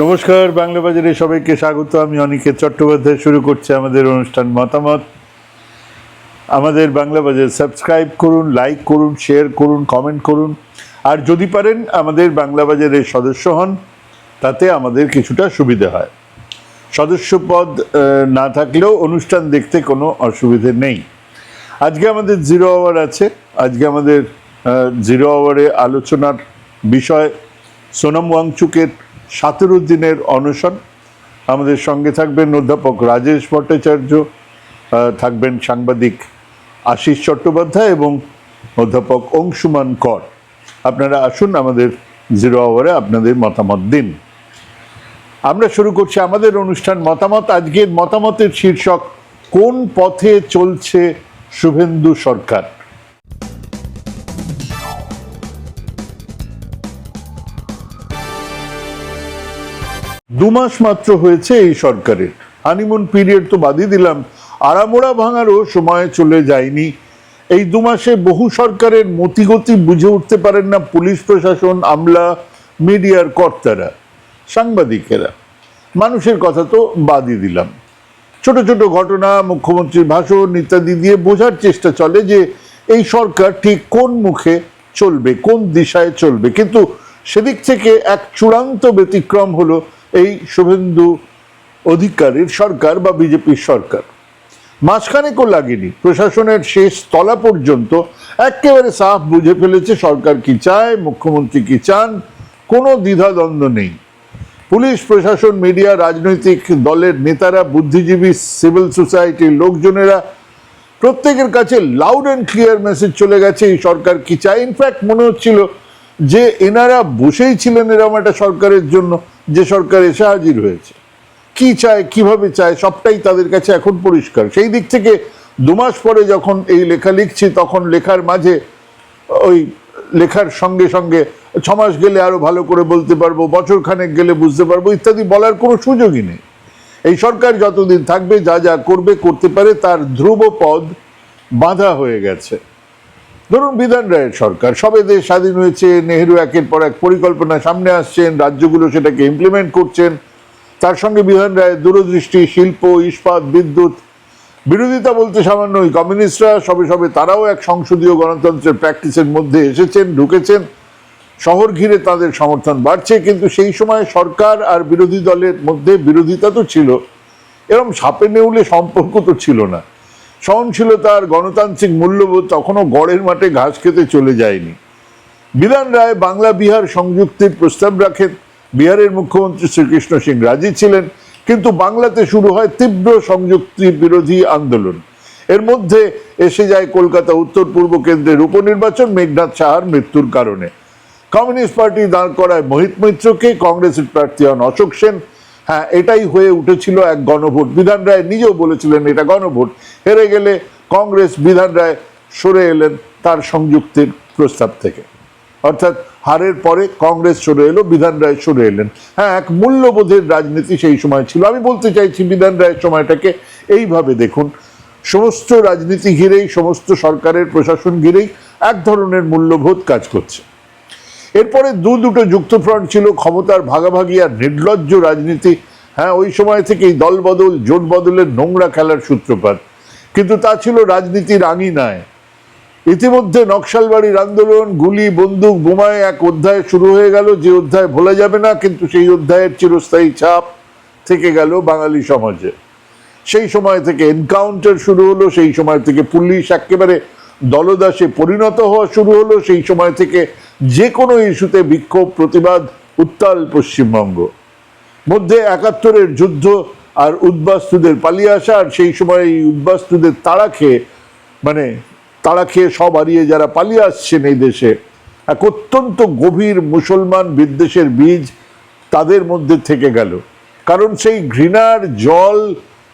নমস্কার, বাংলা বাজারে সবাইকে স্বাগত। আমি অনিকেত চট্টোপাধ্যায়। শুরু করছি আমাদের অনুষ্ঠান মতামত। আমাদের বাংলা বাজার সাবস্ক্রাইব করুন, লাইক করুন, শেয়ার করুন, কমেন্ট করুন, আর যদি পারেন আমাদের বাংলা বাজারের সদস্য হন, তাতে আমাদের কিছুটা সুবিধে হয়। সদস্য পদ না থাকলেও অনুষ্ঠান দেখতে কোনো অসুবিধে নেই। আজকে আমাদের জিরো আওয়ার আছে। আজকে আমাদের জিরো আওয়ারে আলোচনার বিষয় সোনাম ওয়াংচুকের 17 দিনের অনশন। আমাদের সঙ্গে থাকবেন অধ্যাপক রাজেশ ভট্টাচার্য, থাকবেন সাংবাদিক আশিস চট্টোপাধ্যায় এবং অধ্যাপক অংশুমান কর। আপনারা আসুন আমাদের জিরো আওয়ারে আপনাদের মতামত দিন। আমরা শুরু করছি আমাদের অনুষ্ঠান মতামত। আজকের মতামতের শীর্ষক, কোন পথে চলছে শুভেন্দু সরকার। 2 মাস মাত্র হয়েছে এই সরকারের। হানিমুন পিরিয়ড তো বাদই দিলাম, আড়ামোড়া ভাঙারও সময় চলে যায়নি। এই 2 মাসে বহু সরকারের মতিগতি বুঝে উঠতে পারেন না পুলিশ প্রশাসন, আমলা, মিডিয়ার কর্তারা, সাংবাদিকেরা। মানুষের কথা তো বাদই দিলাম। ছোট ছোট ঘটনা, মুখ্যমন্ত্রীর ভাষণ ইত্যাদি দিয়ে বোঝার চেষ্টা চলে যে এই সরকার ঠিক কোন মুখে চলবে, কোন দিশায় চলবে। কিন্তু সেদিক থেকে এক চূড়ান্ত ব্যতিক্রম হলো এই শুভেন্দু অধিকারীর সরকার বা বিজেপির সরকার। মাঝখানেও লাগেনি, প্রশাসনের শেষ তলা পর্যন্ত একেবারে সাফ বুঝে ফেলেছে সরকার কি চায়, মুখ্যমন্ত্রী কি চান। কোনো দ্বিধাদ্বন্দ্ব নেই। পুলিশ প্রশাসন, মিডিয়া, রাজনৈতিক দলের নেতারা, বুদ্ধিজীবী, সিভিল সোসাইটির লোকজনেরা, প্রত্যেকের কাছে লাউড অ্যান্ড ক্লিয়ার মেসেজ চলে গেছে এই সরকার কি চায়। ইনফ্যাক্ট মনে হচ্ছিল যে এনারা বসেই ছিলেন এরকম একটা সরকারের জন্য, যে সরকার এসে হাজির হয়েছে। কি চায়, কিভাবে চায়, সবটাই তাদের কাছে এখন পরিষ্কার। সেই দিক থেকে 2 মাস পরে যখন এই লেখা লিখছি, তখন লেখার মাঝে ওই লেখার সঙ্গে সঙ্গে 6 মাস গেলে আরো ভালো করে বলতে পারবো, বছর খানেক গেলে বুঝতে পারবো ইত্যাদি বলার কোনো সুযোগই নেই। এই সরকার যতদিন থাকবে যা যা করবে, করতে পারে, তার ধ্রুব পদ বাঁধা হয়ে গেছে। ধরুন বিধান রায়ের সরকার, সবে দেশ স্বাধীন হয়েছে, নেহেরু একের পর এক পরিকল্পনা সামনে আসছেন, রাজ্যগুলো সেটাকে ইমপ্লিমেন্ট করছেন। তার সঙ্গে বিধান রায়ের দূরদৃষ্টি, শিল্প, ইস্পাত, বিদ্যুৎ। বিরোধিতা বলতে সামান্য ওই কমিউনিস্টরা, সবে সবে তারাও এক সংসদীয় গণতন্ত্রের প্র্যাকটিসের মধ্যে এসেছেন, ঢুকেছেন। শহর ঘিরে তাদের সমর্থন বাড়ছে। কিন্তু সেই সময় সরকার আর বিরোধী দলের মধ্যে বিরোধিতা তো ছিল, এরকম সাপে নেউলে সম্পর্ক তো ছিল না। সহনশীলতা আর গণতান্ত্রিক মূল্যবোধ তখনও গড়ের মাঠে ঘাস খেতে চলে যায়নি। বিধান রায় বাংলা বিহার সংযুক্তির প্রস্তাব রাখেন। বিহারের মুখ্যমন্ত্রী শ্রীকৃষ্ণ সিং রাজি ছিলেন, কিন্তু বাংলাতে শুরু হয় তীব্র সংযুক্তি বিরোধী আন্দোলন। এর মধ্যে এসে যায় কলকাতা উত্তর পূর্ব কেন্দ্রের উপনির্বাচন মেঘনাথ সাহার মৃত্যুর কারণে। কমিউনিস্ট পার্টি দাঁড় করায় মোহিত মৈত্রকে, কংগ্রেসের প্রার্থী হন অশোক সেন। হ্যাঁ, এটাই হয়ে উঠেছিল এক গণভোট। বিধান রায় নিজেও বলেছিলেন এটা গণভোট। হেরে গেলে কংগ্রেস, বিধান রায় সরে এলেন তার সংযুক্তির প্রস্তাব থেকে। অর্থাৎ হারের পরে কংগ্রেস সরে এলো, বিধান রায় সরে এলেন। হ্যাঁ, এক মূল্যবোধের রাজনীতি সেই সময় ছিল। আমি বলতে চাইছি বিধান রায়ের সময়টাকে এইভাবে দেখুন। সমস্ত রাজনীতি ঘিরেই, সমস্ত সরকারের প্রশাসন ঘিরেই এক ধরনের মূল্যবোধ কাজ করছে। এরপরে দুটো যুক্তফ্রন্ট ছিল, ক্ষমতার ভাগাভাগি আর নির্লজ্জ রাজনীতি। হ্যাঁ, ওই সময় থেকেই দল বদল, জোট বদলের নোংরা খেলার সূত্রপাত। কিন্তু তা ছিল রাজনীতির আঙিনায়। ইতিমধ্যে নকশালবাড়ির আন্দোলন, গুলি, বন্দুক, বোমায় এক অধ্যায় শুরু হয়ে গেল, যে অধ্যায় ভোলা যাবে না, কিন্তু সেই অধ্যায়ের চিরস্থায়ী ছাপ থেকে গেল বাঙালি সমাজে। সেই সময় থেকে এনকাউন্টার শুরু হলো, সেই সময় থেকে পুলিশ একেবারে দলদাসে পরিণত হওয়া শুরু হলো, সেই সময় থেকে যে কোনো ইস্যুতে বিক্ষোভ, প্রতিবাদ, উত্তাল পশ্চিমবঙ্গ। মধ্যে 71-এর যুদ্ধ আর উদ্বাস্তুদের পালিয়ে আসা, আর সেই সময় এই উদ্বাস্তুদের তাড়া খেয়ে সব হারিয়ে যারা পালিয়ে আসছেন এই দেশে, এক অত্যন্ত গভীর মুসলমান বিদ্বেষের বীজ তাদের মধ্যে থেকে গেল। কারণ সেই ঘৃণার জল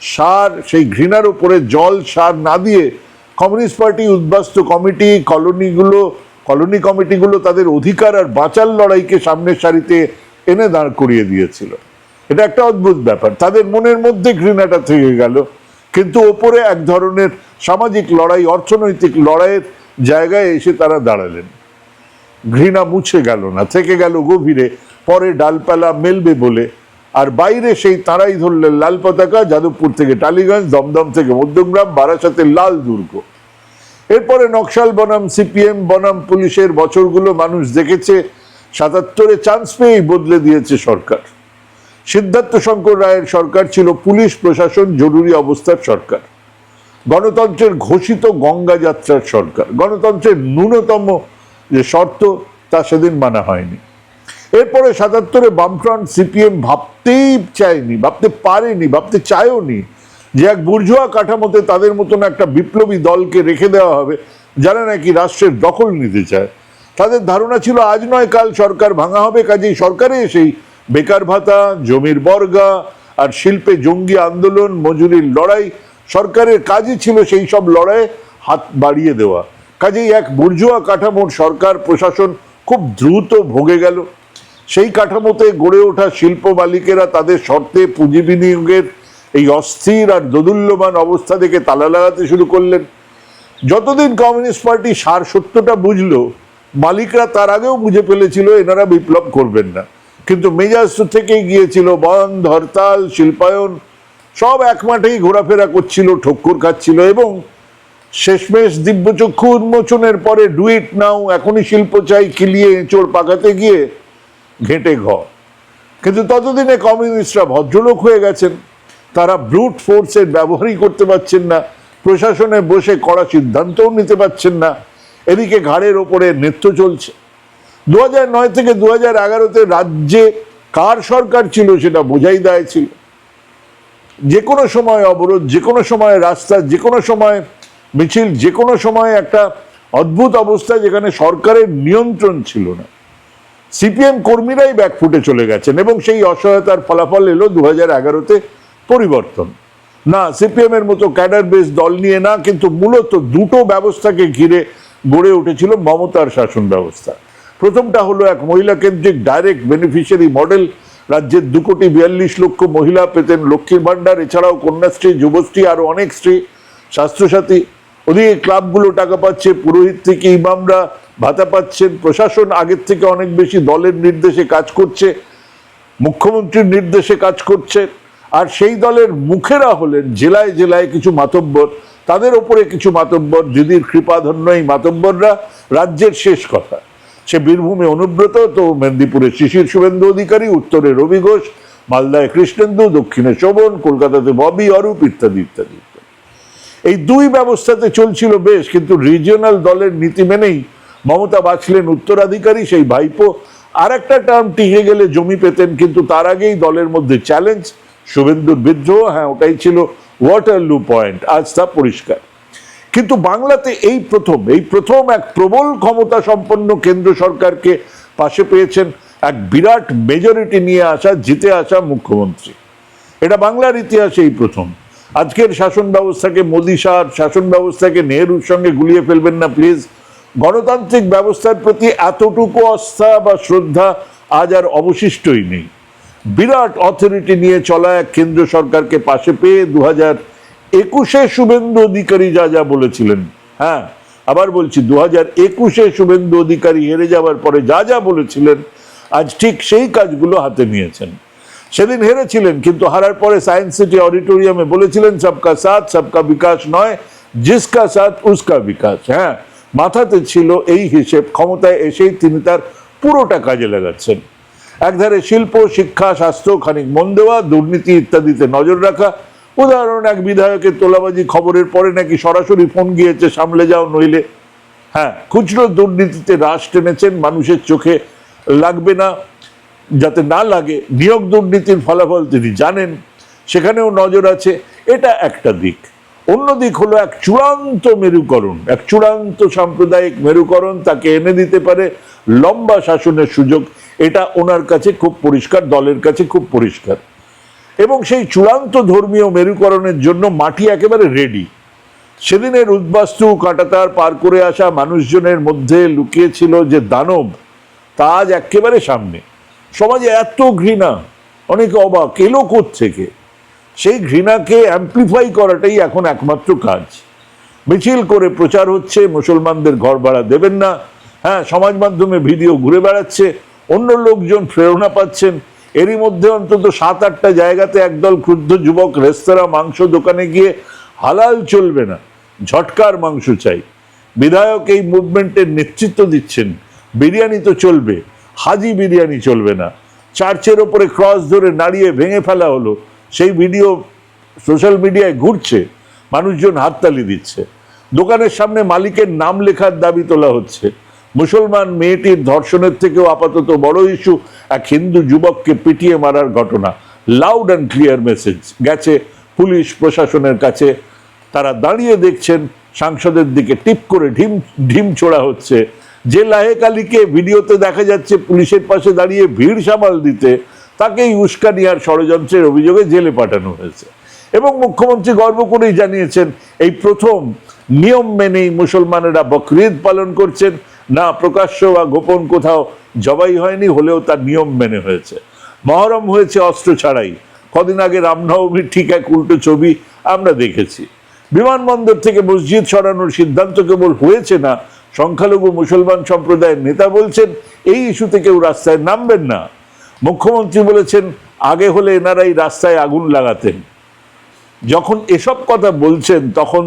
সার, সেই ঘৃণার উপরে জল সার না দিয়ে কমিউনিস্ট পার্টি, উদ্বাস্তু কমিটি, কলোনি কমিটিগুলো তাদের অধিকার আর বাঁচার লড়াইকে সামনের সারিতে এনে দাঁড় করিয়ে দিয়েছিল। এটা একটা অদ্ভুত ব্যাপার। তাদের মনের মধ্যে ঘৃণাটা থেকে গেল, কিন্তু ওপরে এক ধরনের সামাজিক লড়াই, অর্থনৈতিক লড়াইয়ের জায়গায় এসে তারা দাঁড়ালেন। ঘৃণা মুছে গেল না, থেকে গেল গভীরে। পরে ডালপালা মেলবে বলে আর বাইরে সেই তারাই ধরলেন লাল পতাকা, যাদবপুর থেকে টালিগঞ্জ, দমদম থেকে মধ্যমগ্রাম, বারাসাতের লাল দুর্গ। এরপরে নকশাল বনাম সিপিএম বনাম পুলিশের বছরগুলো মানুষ দেখেছে। ৭৭-এ চান্স পেয়েই বদলে দিয়েছে সরকার। সিদ্ধার্থ শঙ্কর রায়ের সরকার ছিল পুলিশ প্রশাসন জরুরি অবস্থার সরকার, গণতন্ত্রের ঘোষিত গঙ্গা যাত্রার সরকার। গণতন্ত্রের ন্যূনতম যে শর্ত তা সেদিন মানা হয়নি। এরপরে ৭৭-এ বামফ্রন্ট সিপিএম ভাবতেই চায়নি, ভাবতে পারেনি, ভাবতে চায়ওনি যে এক বুর্জোয়া কাঠামোতে তাদের মতন একটা বিপ্লবী দলকে রেখে দেওয়া হবে যারা নাকি রাষ্ট্রের দখল নিতে চায়। তাদের ধারণা ছিল আজ নয় কাল সরকার ভাঙা হবে, কাজেই সরকারে এসেই বেকার ভাতা, জমির বর্গা আর শিল্পে জঙ্গি আন্দোলন, মজুরির লড়াই, সরকারের কাজই ছিল সেই সব লড়াইয়ে হাত বাড়িয়ে দেওয়া। কাজেই এক বুর্জোয়া কাঠামোর সরকার প্রশাসন খুব দ্রুত ভোগে গেল। সেই কাঠামোতে গড়ে ওঠা শিল্প মালিকেরা তাদের শর্তে পুঁজি বিনিয়োগের এই অস্থির আর দোদুল্যমান অবস্থা থেকে তালা লাগাতে শুরু করলেন। যতদিন কমিউনিস্ট পার্টি সার সত্যটা বুঝলো, মালিকরা তার আগেও বুঝে ফেলেছিল এনারা বিপ্লব করবেন না, কিন্তু মেজাজ থেকেই গিয়েছিল। বন্ধ, হরতাল, শিল্পায়ন সব এক মাঠেই ঘোরাফেরা করছিল, ঠক্কর খাচ্ছিল এবং শেষমেশ দিব্যচক্ষু উন্মোচনের পরে ডুইট নাও, এখনই শিল্প চাই কিলিয়ে এঁচড় পাকাতে গিয়ে ঘেঁটে ঘর। কিন্তু ততদিনে কমিউনিস্টরা ভদ্রলোক হয়ে গেছেন, তারা ব্রুট ফোর্সের ব্যবহারই করতে পারছেন না, প্রশাসনে বসে কড়া সিদ্ধান্তও নিতে পারছেন না। এদিকে ঘাড়ের ওপরে নৃত্য চলছে। 2009 থেকে 2011-তে রাজ্যে কার সরকার ছিল সেটা বোঝাই দায় ছিল। যে কোনো সময় অবরোধ, যে কোনো সময় রাস্তা, যে কোনো সময় মিছিল, যে কোনো সময় একটা অদ্ভুত অবস্থা যেখানে সরকারের নিয়ন্ত্রণ ছিল না। সিপিএম কর্মীরাই ব্যাকফুটে চলে গেছেন এবং সেই অসহায়তার ফলাফল এলো 2011-তে পরিবর্তন। না সিপিএম এর মতো ক্যাডার বেস দল নিয়ে না, কিন্তু মূলত দুটো ব্যবস্থাকে ঘিরে গড়ে উঠেছিল মমতার শাসন ব্যবস্থা। প্রথমটা হলো এক মহিলা কেন্দ্রিক ডাইরেক্ট বেনিফিশিয়ারি মডেল। রাজ্যের 2,42,00,000 মহিলা পেতেন লক্ষ্মীর ভান্ডার, এছাড়াও কন্যাশ্রী, যুবশ্রী, আরো অনেক শ্রী, স্বাস্থ্যসাথী। ওদিকে ক্লাবগুলো টাকা পাচ্ছে, পুরোহিত থেকে ইমামরা ভাতা পাচ্ছেন। প্রশাসন আগের থেকে অনেক বেশি দলের নির্দেশে কাজ করছে, মুখ্যমন্ত্রীর নির্দেশে কাজ করছে। আর সেই দলের মুখেরা হলেন জেলায় জেলায় কিছু মাতব্বর, তাদের ওপরে কিছু মাতব্বর, দিদির কৃপাধন্য এই মাতব্বররা রাজ্যের শেষ কথা। সে বীরভূমে অনুব্রত, তো মেদিনীপুরে শিশির শুভেন্দু অধিকারী, উত্তরে রবি ঘোষ, মালদায় কৃষ্ণেন্দু, দক্ষিণে শোভন, কলকাতাতে ববি, অরূপ ইত্যাদি ইত্যাদি। এই দুই ব্যবস্থাতে চলছিল বেশ, কিন্তু রিজিওনাল দলের নীতি মেনেই মমতা বাঁচলেন উত্তরাধিকারী, সেই ভাইপো আর একটা টার্ম টিকে গেলে জমি পেতেন। কিন্তু তার আগেই দলের মধ্যে চ্যালেঞ্জ, শুভেন্দুর বিদ্রোহ, হ্যাঁ ওটাই ছিল ওয়াটারলু পয়েন্ট, আজ তা পরিষ্কার। কিন্তু বাংলাতে এই প্রথম এক প্রবল ক্ষমতা সম্পন্ন কেন্দ্র সরকারকে পাশে পেয়েছেন এক বিরাট মেজরিটি নিয়ে আসা, জিতে আসা মুখ্যমন্ত্রী। এটা বাংলার ইতিহাসে এই প্রথম। আজকের শাসন ব্যবস্থাকে মোদি শাহ শাসন ব্যবস্থাকে নেহরুর সঙ্গে গুলিয়ে ফেলবেন না প্লিজ। গণতান্ত্রিক ব্যবস্থার প্রতি এতটুকু আস্থা বা শ্রদ্ধা আজ আর অবশিষ্টই নেই। বিরাট অথরিটি নিয়ে চলা এক কেন্দ্র সরকারকে পাশে পেয়ে 2021-এ শুভেন্দু অধিকারী যা যা বলেছিলেন, হ্যাঁ আবার বলছি 2021-এ শুভেন্দু অধিকারী হেরে যাওয়ার পরে যা যা বলেছিলেন, আজ ঠিক সেই কাজগুলো হাতে নিয়েছেন। সেদিন হেরেছিলেন, কিন্তু হারার পরে সায়েন্স সিটি অডিটোরিয়ামে বলেছিলেন সবকা সাথ সবকা বিকাশ নয়, জিসকা সাথ উসকা বিকাশ। হ্যাঁ, মাথাতে ছিল এই হিসেব, ক্ষমতায় এসেই তিনি তার পুরোটা কাজে লাগাচ্ছেন। একধারে শিল্প, শিক্ষা, স্বাস্থ্য খানিক মন দেওয়া, দুর্নীতি ইত্যাদিতে নজর রাখা। উদাহরণ, এক বিধায়কের তোলাবাজি খবরের পরে নাকি সরাসরি ফোন গিয়েছে সামলে যাও নইলে। হ্যাঁ, খুচরো দুর্নীতিতে রাশ টেনেছেন, মানুষের চোখে লাগবে না, যাতে না লাগে। নিয়োগ দুর্নীতির ফলাফল তিনি জানেন, সেখানেও নজর আছে। এটা একটা দিক। অন্য দিক হলো এক চূড়ান্ত মেরুকরণ, এক চূড়ান্ত সাম্প্রদায়িক মেরুকরণ তাকে এনে দিতে পারে লম্বা শাসনের সুযোগ। এটা ওনার কাছে খুব পরিষ্কার, দলের কাছে খুব পরিষ্কার। এবং সেই চূড়ান্ত ধর্মীয় মেরুকরণের জন্য মাটি একেবারে রেডি। সেদিনের উদ্বাস্তু কাঁটাতার পার করে আসা মানুষজনের মধ্যে লুকিয়েছিল যে দানব, তা আজ একেবারে সামনে। সমাজে এত ঘৃণা, অনেকে অবাক এলো কোত্থেকে। সেই ঘৃণাকে অ্যাম্প্লিফাই করাটাই এখন একমাত্র কাজ। মিছিল করে প্রচার হচ্ছে মুসলমানদের ঘর ভাড়া দেবেন না, হ্যাঁ সমাজ মাধ্যমে ভিডিও ঘুরে বেড়াচ্ছে, অন্য লোকজন প্রেরণা পাচ্ছেন। এরই মধ্যে অন্তত 7-8টা জায়গাতে একদল ক্ষুব্ধ যুবক রেস্তোরাঁ, মাংস দোকানে গিয়ে হালাল চলবে না, ঝটকার মাংস চাই। বিধায়ক এই মুভমেন্টের নেতৃত্ব দিচ্ছেন। বিরিয়ানি তো চলবে, হাজি বিরিয়ানি চলবে না। চার্চের ওপরে ক্রস ধরে নাড়িয়ে ভেঙে ফেলা হলো, সেই ভিডিও সোশ্যাল মিডিয়ায় ঘুরছে, মানুষজন হাততালি দিচ্ছে। দোকানের সামনে মালিকের নাম লেখার দাবি তোলা হচ্ছে। মুসলমান মেয়েটির ধর্ষণের থেকেও আপাতত বড় ইস্যু এক হিন্দু যুবককে পিটিয়ে মারার ঘটনা। লাউড অ্যান্ড ক্লিয়ার মেসেজ গেছে পুলিশ প্রশাসনের কাছে। তারা দাঁড়িয়ে দেখছেন, সাংসদের দিকে টিপ করে ঢিম ছোড়া হচ্ছে। যে লাহেক আলীকে ভিডিওতে দেখা যাচ্ছে পুলিশের পাশে দাঁড়িয়ে ভিড় সামাল দিতে, তাকেই উস্কানি আর ষড়যন্ত্রের অভিযোগে জেলে পাঠানো হয়েছে। এবং মুখ্যমন্ত্রী গর্ব করেই জানিয়েছেন, এই প্রথম নিয়ম মেনেই মুসলমানেরা বকরিদ পালন করছেন, না প্রকাশ্য বা গোপন কোথাও জবাই হয়নি, হলেও তার নিয়ম মেনে হয়েছে। মহরম হয়েছে অস্ত্র ছাড়াই। কদিন আগে রামনবমীর ঠিক এক উল্টো ছবি আমরা দেখেছি। বিমানবন্দর থেকে মসজিদ সরানোর সিদ্ধান্ত কেবল হয়েছে না, সংখ্যালঘু মুসলমান সম্প্রদায়ের নেতা বলছেন এই ইস্যুতে কেউ রাস্তায় নামবেন না। মুখ্যমন্ত্রী বলেছেন আগে হলে এনারাই রাস্তায় আগুন লাগাতেন। যখন এসব কথা বলছেন তখন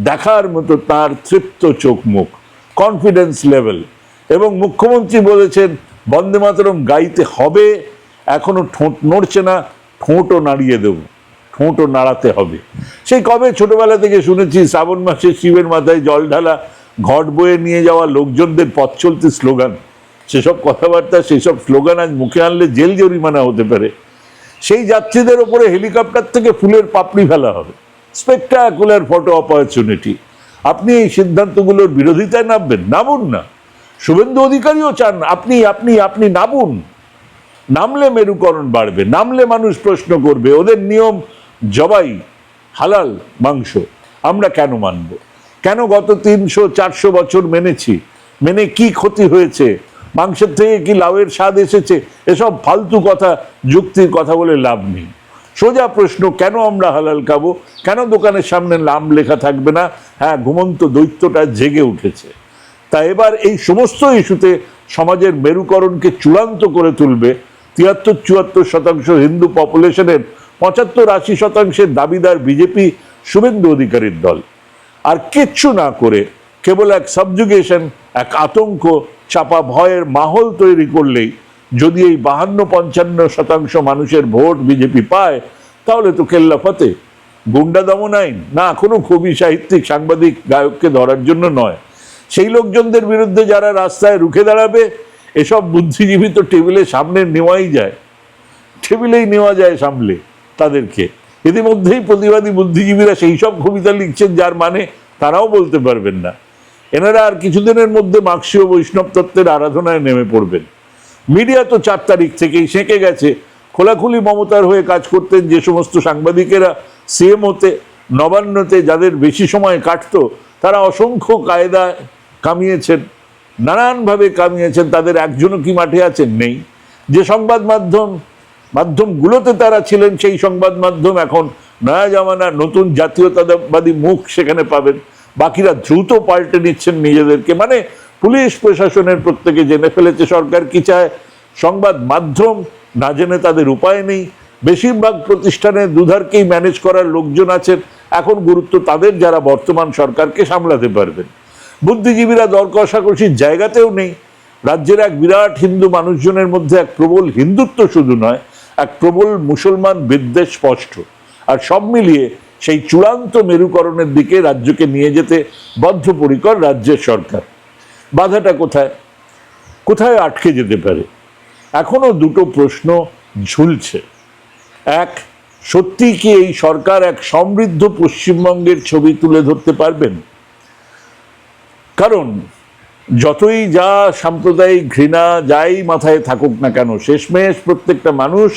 দেখার মতো তার তৃপ্ত চোখ মুখ, কনফিডেন্স লেভেল। এবং মুখ্যমন্ত্রী বলেছেন বন্দে মাতরম গাইতে হবে, এখনো ঠোঁট নড়ছে না, ঠোঁটও নাড়িয়ে দেব, ঠোঁটও নাড়াতে হবে। সেই কবে ছোটবেলা থেকে শুনেছি শ্রাবণ মাসে শিবের মাথায় জল ঢালা, ঘট বয়ে নিয়ে যাওয়া লোকজনদের পথ চলতি স্লোগান। সেসব কথাবার্তা, সেসব স্লোগান আজ মুখে আনলে জেল জরিমানা হতে পারে। সেই যাত্রীদের ওপরে হেলিকপ্টার থেকে ফুলের পাপড়ি ফেলা হবে। Spectacular photo opportunity. আপনি এই সিদ্ধান্তগুলোর বিরোধিতায় নামবেন? নামুন না। শুভেন্দু অধিকারীও চান আপনি আপনি আপনি নামুন। নামলে মেরুকরণ বাড়বে, নামলে মানুষ প্রশ্ন করবে ওদের নিয়ম জবাই, হালাল মাংস, আমরা কেন মানব? কেন গত 300-400 বছর মেনেছি? মেনে কি ক্ষতি হয়েছে? মাংসের থেকে কি লাউয়ের স্বাদ এসেছে? এসব ফালতু কথা, যুক্তির কথা বলে লাভ নেই। সোজা প্রশ্ন, কেন আমরা হালাল খাবো? কেন দোকানের সামনে নাম লেখা থাকবে না? হ্যাঁ, ঘুমন্ত দৈত্যটা জেগে উঠেছে। তা এবার এই সমস্ত ইস্যুতে সমাজের মেরুকরণকে চূড়ান্ত করে তুলবে 73-74% হিন্দু পপুলেশনের 75-80% দাবিদার বিজেপি, শুভেন্দু অধিকারীর দল। আর কিচ্ছু না করে কেবল এক সাবজুগেশন, এক আতঙ্ক, চাপা ভয়ের মাহল তৈরি করলেই যদি এই 52-55% মানুষের ভোট বিজেপি পায়, তাহলে তো কেল্লা ফতে। গুন্ডা দমন আইন না, কোনো কবি, সাহিত্যিক, সাংবাদিক, গায়ককে ধরার জন্য নয়। সেই লোকজনদের বিরুদ্ধে যারা রাস্তায় রুখে দাঁড়াবে, এসব বুদ্ধিজীবী তো টেবিলের সামনে নেওয়াই যায়, টেবিলেই নেওয়া যায় সামলে তাদেরকে। ইতিমধ্যেই প্রতিবাদী বুদ্ধিজীবীরা সেই সব কবিতা লিখছেন যার মানে তারাও বলতে পারবেন না। এনারা আর কিছুদিনের মধ্যে মার্ক্সীয় বৈষ্ণব তত্ত্বের আরাধনায় নেমে পড়বেন। মিডিয়া তো 4 তারিখ থেকেই সেঁকে গেছে। খোলাখুলি মমতার হয়ে কাজ করতেন যে সমস্ত সাংবাদিকেরা সিএমওতে, নবান্নতে যাদের বেশি সময় কাটতো, তারা অসংখ্য কায়দা কামিয়েছেন, নানানভাবে কামিয়েছেন। তাদের একজনও কি মাঠে আছেন? নেই। যে সংবাদ মাধ্যমগুলোতে তারা ছিলেন, সেই সংবাদ মাধ্যম এখন নয়া জামানা, নতুন জাতীয়তাবাদী মুখ সেখানে পাবেন। বাকিরা দ্রুত পাল্টে নিচ্ছেন নিজেদেরকে। মানে পুলিশ প্রশাসনের প্রত্যেকে জেনে ফেলেছে সরকার কি চায়। সংবাদ মাধ্যম না জেনে তাদের উপায় নেই। বেশিরভাগ প্রতিষ্ঠানে দুধারকেই ম্যানেজ করার লোকজন আছেন। এখন গুরুত্ব তাদের যারা বর্তমান সরকারকে সামলাতে পারবেন। বুদ্ধিজীবীরা দর কষাকষির জায়গাতেও নেই। রাজ্যের এক বিরাট হিন্দু মানুষজনের মধ্যে এক প্রবল হিন্দুত্ব শুধু নয়, এক প্রবল মুসলমান বিদ্বেষ স্পষ্ট। আর সব মিলিয়ে সেই চূড়ান্ত মেরুকরণের দিকে রাজ্যকে নিয়ে যেতে বদ্ধপরিকর রাজ্যের সরকার। বাধাটা কোথায়? কোথায় আটকে যেতে পারে? এখনো দুটো প্রশ্ন ঝুলছে। এক, সত্যি কি এই সরকার এক সমৃদ্ধ পশ্চিমবঙ্গের ছবি তুলে ধরতে পারবেন? কারণ যতই যা সাম্প্রদায়িক ঘৃণা যাই মাথায় থাকুক না কেন, শেষমেশ প্রত্যেকটা মানুষ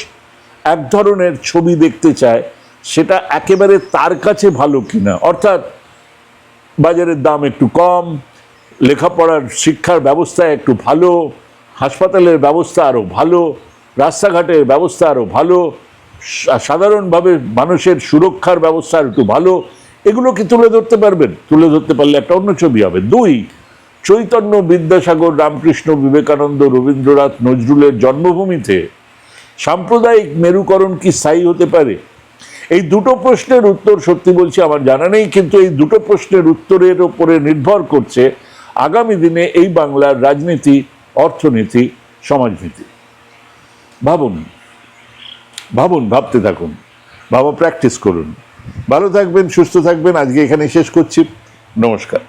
এক ধরনের ছবি দেখতে চায়, সেটা একেবারে তার কাছে ভালো কিনা। অর্থাৎ বাজারের দাম একটু কম, লেখাপড়ার শিক্ষার ব্যবস্থা একটু ভালো, হাসপাতালের ব্যবস্থা আরও ভালো, রাস্তাঘাটের ব্যবস্থা আরও ভালো, সাধারণভাবে মানুষের সুরক্ষার ব্যবস্থা একটু ভালো। এগুলো কি তুলে ধরতে পারবেন? তুলে ধরতে পারলে একটা অন্য ছবি হবে। 2, চৈতন্য, বিদ্যাসাগর, রামকৃষ্ণ, বিবেকানন্দ, রবীন্দ্রনাথ, নজরুলের জন্মভূমিতে সাম্প্রদায়িক মেরুকরণ কি স্থায়ী হতে পারে? এই দুটো প্রশ্নের উত্তর সত্যি বলছি আমার জানা নেই, কিন্তু এই দুটো প্রশ্নের উত্তরের উপরে নির্ভর করছে আগামী দিনে এই বাংলার রাজনীতি, অর্থনীতি, সমাজনীতি। ভাবুন, ভাবুন, ভাবতে থাকুন, ভাবা প্র্যাকটিস করুন। ভালো থাকবেন, সুস্থ থাকবেন। আজকে এখানে শেষ করছি। নমস্কার।